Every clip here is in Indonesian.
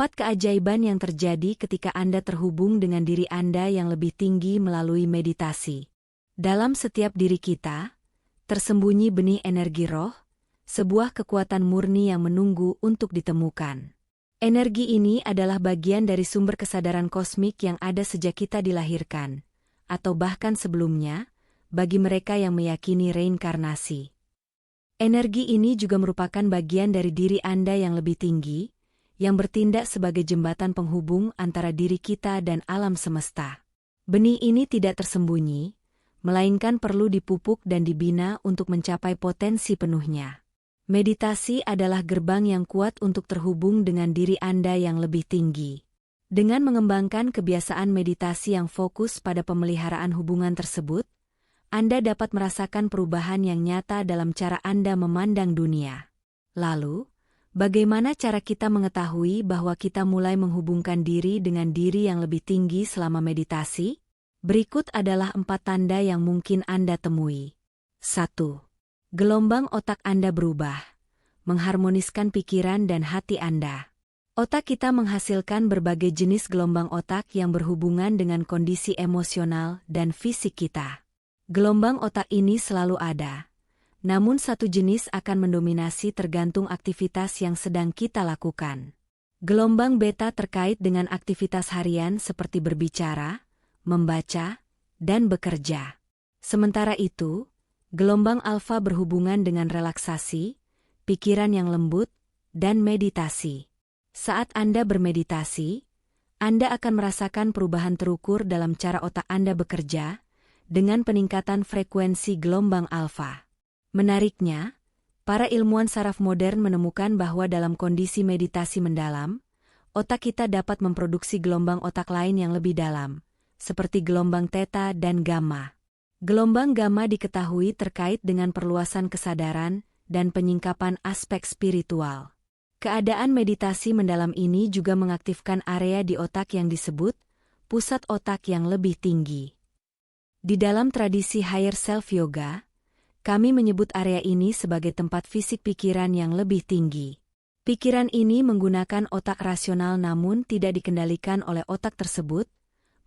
4 keajaiban yang terjadi ketika Anda terhubung dengan diri Anda yang lebih tinggi melalui meditasi. Dalam setiap diri kita, tersembunyi benih energi roh, sebuah kekuatan murni yang menunggu untuk ditemukan. Energi ini adalah bagian dari sumber kesadaran kosmik yang ada sejak kita dilahirkan, atau bahkan sebelumnya, bagi mereka yang meyakini reinkarnasi. Energi ini juga merupakan bagian dari diri Anda yang lebih tinggi, yang bertindak sebagai jembatan penghubung antara diri kita dan alam semesta. Benih ini tidak tersembunyi, melainkan perlu dipupuk dan dibina untuk mencapai potensi penuhnya. Meditasi adalah gerbang yang kuat untuk terhubung dengan diri Anda yang lebih tinggi. Dengan mengembangkan kebiasaan meditasi yang fokus pada pemeliharaan hubungan tersebut, Anda dapat merasakan perubahan yang nyata dalam cara Anda memandang dunia. Lalu, bagaimana cara kita mengetahui bahwa kita mulai menghubungkan diri dengan diri yang lebih tinggi selama meditasi? Berikut adalah 4 tanda yang mungkin Anda temui. 1. Gelombang otak Anda berubah, mengharmoniskan pikiran dan hati Anda. Otak kita menghasilkan berbagai jenis gelombang otak yang berhubungan dengan kondisi emosional dan fisik kita. Gelombang otak ini selalu ada, namun satu jenis akan mendominasi tergantung aktivitas yang sedang kita lakukan. Gelombang beta terkait dengan aktivitas harian seperti berbicara, membaca, dan bekerja. Sementara itu, gelombang alfa berhubungan dengan relaksasi, pikiran yang lembut, dan meditasi. Saat Anda bermeditasi, Anda akan merasakan perubahan terukur dalam cara otak Anda bekerja, dengan peningkatan frekuensi gelombang alfa. Menariknya, para ilmuwan saraf modern menemukan bahwa dalam kondisi meditasi mendalam, otak kita dapat memproduksi gelombang otak lain yang lebih dalam, seperti gelombang theta dan gamma. Gelombang gamma diketahui terkait dengan perluasan kesadaran dan penyingkapan aspek spiritual. Keadaan meditasi mendalam ini juga mengaktifkan area di otak yang disebut pusat otak yang lebih tinggi. Di dalam tradisi Higher Self Yoga, kami menyebut area ini sebagai tempat fisik pikiran yang lebih tinggi. Pikiran ini menggunakan otak rasional namun tidak dikendalikan oleh otak tersebut,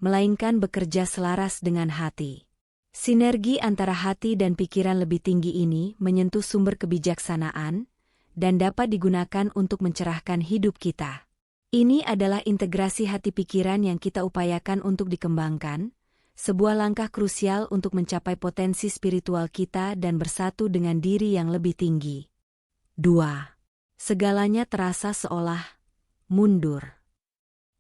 melainkan bekerja selaras dengan hati. Sinergi antara hati dan pikiran lebih tinggi ini menyentuh sumber kebijaksanaan dan dapat digunakan untuk mencerahkan hidup kita. Ini adalah integrasi hati pikiran yang kita upayakan untuk dikembangkan, sebuah langkah krusial untuk mencapai potensi spiritual kita dan bersatu dengan diri yang lebih tinggi. 2. Segalanya terasa seolah mundur.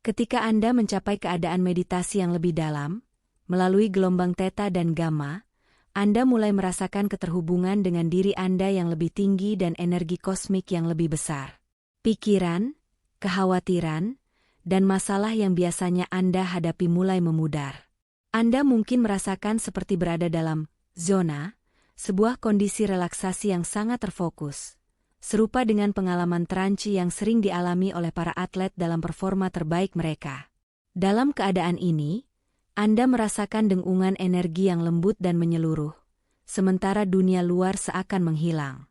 Ketika Anda mencapai keadaan meditasi yang lebih dalam, melalui gelombang theta dan gamma, Anda mulai merasakan keterhubungan dengan diri Anda yang lebih tinggi dan energi kosmik yang lebih besar. Pikiran, kekhawatiran, dan masalah yang biasanya Anda hadapi mulai memudar. Anda mungkin merasakan seperti berada dalam zona, sebuah kondisi relaksasi yang sangat terfokus, serupa dengan pengalaman tranci yang sering dialami oleh para atlet dalam performa terbaik mereka. Dalam keadaan ini, Anda merasakan dengungan energi yang lembut dan menyeluruh, sementara dunia luar seakan menghilang.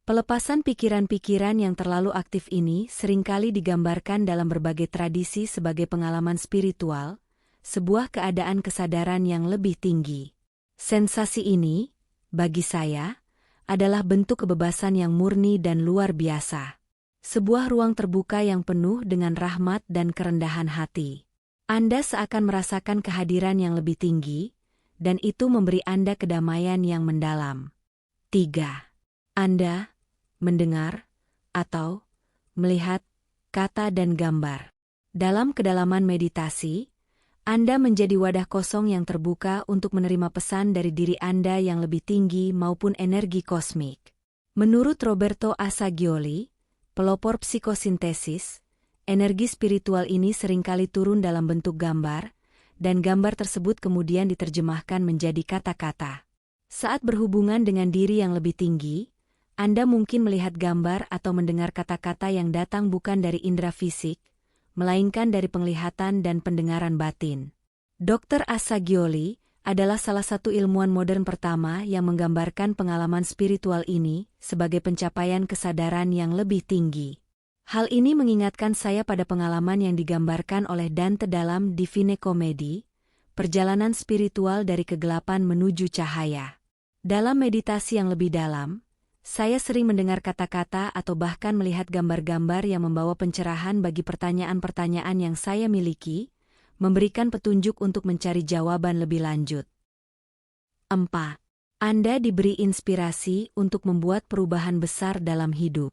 Pelepasan pikiran-pikiran yang terlalu aktif ini seringkali digambarkan dalam berbagai tradisi sebagai pengalaman spiritual, sebuah keadaan kesadaran yang lebih tinggi. Sensasi ini, bagi saya, adalah bentuk kebebasan yang murni dan luar biasa. Sebuah ruang terbuka yang penuh dengan rahmat dan kerendahan hati. Anda seakan merasakan kehadiran yang lebih tinggi, dan itu memberi Anda kedamaian yang mendalam. 3. Anda mendengar atau melihat kata dan gambar. Dalam kedalaman meditasi, Anda menjadi wadah kosong yang terbuka untuk menerima pesan dari diri Anda yang lebih tinggi maupun energi kosmik. Menurut Roberto Assagioli, pelopor psikosintesis, energi spiritual ini seringkali turun dalam bentuk gambar, dan gambar tersebut kemudian diterjemahkan menjadi kata-kata. Saat berhubungan dengan diri yang lebih tinggi, Anda mungkin melihat gambar atau mendengar kata-kata yang datang bukan dari indera fisik, melainkan dari penglihatan dan pendengaran batin. Dr. Assagioli adalah salah satu ilmuwan modern pertama yang menggambarkan pengalaman spiritual ini sebagai pencapaian kesadaran yang lebih tinggi. Hal ini mengingatkan saya pada pengalaman yang digambarkan oleh Dante dalam Divine Comedy, perjalanan spiritual dari kegelapan menuju cahaya. Dalam meditasi yang lebih dalam, saya sering mendengar kata-kata atau bahkan melihat gambar-gambar yang membawa pencerahan bagi pertanyaan-pertanyaan yang saya miliki, memberikan petunjuk untuk mencari jawaban lebih lanjut. 4. Anda diberi inspirasi untuk membuat perubahan besar dalam hidup.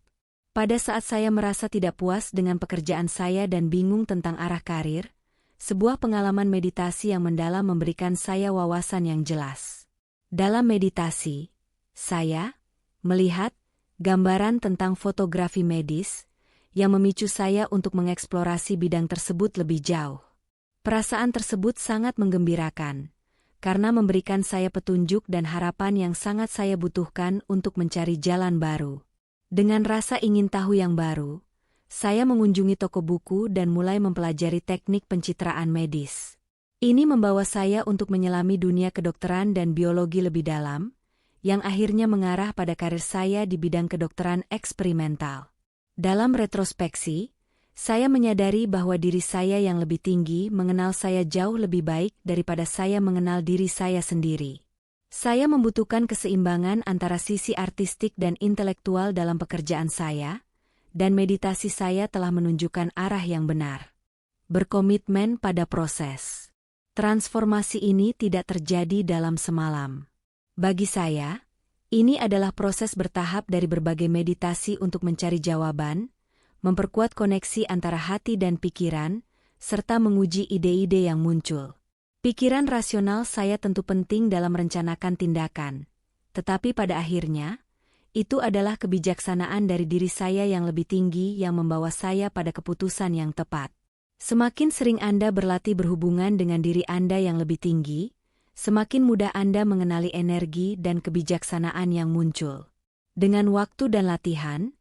Pada saat saya merasa tidak puas dengan pekerjaan saya dan bingung tentang arah karir, sebuah pengalaman meditasi yang mendalam memberikan saya wawasan yang jelas. Dalam meditasi, saya melihat gambaran tentang fotografi medis yang memicu saya untuk mengeksplorasi bidang tersebut lebih jauh. Perasaan tersebut sangat menggembirakan, karena memberikan saya petunjuk dan harapan yang sangat saya butuhkan untuk mencari jalan baru. Dengan rasa ingin tahu yang baru, saya mengunjungi toko buku dan mulai mempelajari teknik pencitraan medis. Ini membawa saya untuk menyelami dunia kedokteran dan biologi lebih dalam, yang akhirnya mengarah pada karir saya di bidang kedokteran eksperimental. Dalam retrospeksi, saya menyadari bahwa diri saya yang lebih tinggi mengenal saya jauh lebih baik daripada saya mengenal diri saya sendiri. Saya membutuhkan keseimbangan antara sisi artistik dan intelektual dalam pekerjaan saya, dan meditasi saya telah menunjukkan arah yang benar. Berkomitmen pada proses. Transformasi ini tidak terjadi dalam semalam. Bagi saya, ini adalah proses bertahap dari berbagai meditasi untuk mencari jawaban, memperkuat koneksi antara hati dan pikiran, serta menguji ide-ide yang muncul. Pikiran rasional saya tentu penting dalam merencanakan tindakan, tetapi pada akhirnya, itu adalah kebijaksanaan dari diri saya yang lebih tinggi yang membawa saya pada keputusan yang tepat. Semakin sering Anda berlatih berhubungan dengan diri Anda yang lebih tinggi, semakin mudah Anda mengenali energi dan kebijaksanaan yang muncul. Dengan waktu dan latihan,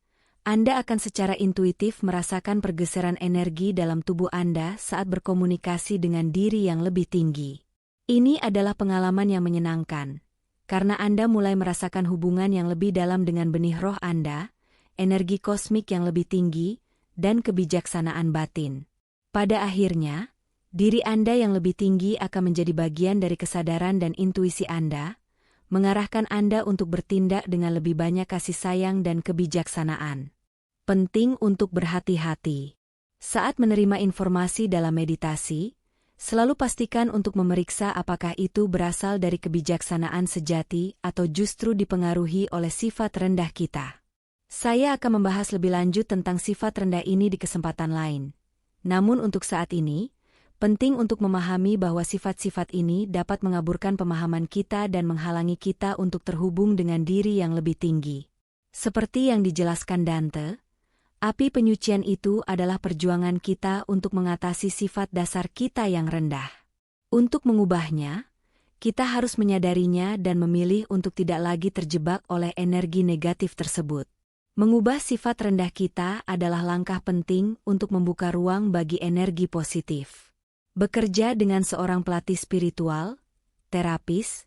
Anda akan secara intuitif merasakan pergeseran energi dalam tubuh Anda saat berkomunikasi dengan diri yang lebih tinggi. Ini adalah pengalaman yang menyenangkan, karena Anda mulai merasakan hubungan yang lebih dalam dengan benih roh Anda, energi kosmik yang lebih tinggi, dan kebijaksanaan batin. Pada akhirnya, diri Anda yang lebih tinggi akan menjadi bagian dari kesadaran dan intuisi Anda, mengarahkan Anda untuk bertindak dengan lebih banyak kasih sayang dan kebijaksanaan. Penting untuk berhati-hati. Saat menerima informasi dalam meditasi, selalu pastikan untuk memeriksa apakah itu berasal dari kebijaksanaan sejati atau justru dipengaruhi oleh sifat rendah kita. Saya akan membahas lebih lanjut tentang sifat rendah ini di kesempatan lain. Namun untuk saat ini, penting untuk memahami bahwa sifat-sifat ini dapat mengaburkan pemahaman kita dan menghalangi kita untuk terhubung dengan diri yang lebih tinggi. Seperti yang dijelaskan Dante, api penyucian itu adalah perjuangan kita untuk mengatasi sifat dasar kita yang rendah. Untuk mengubahnya, kita harus menyadarinya dan memilih untuk tidak lagi terjebak oleh energi negatif tersebut. Mengubah sifat rendah kita adalah langkah penting untuk membuka ruang bagi energi positif. Bekerja dengan seorang pelatih spiritual, terapis,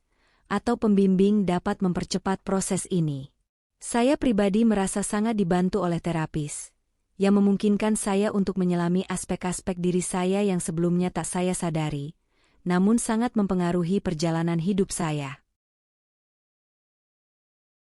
atau pembimbing dapat mempercepat proses ini. Saya pribadi merasa sangat dibantu oleh terapis, yang memungkinkan saya untuk menyelami aspek-aspek diri saya yang sebelumnya tak saya sadari, namun sangat mempengaruhi perjalanan hidup saya.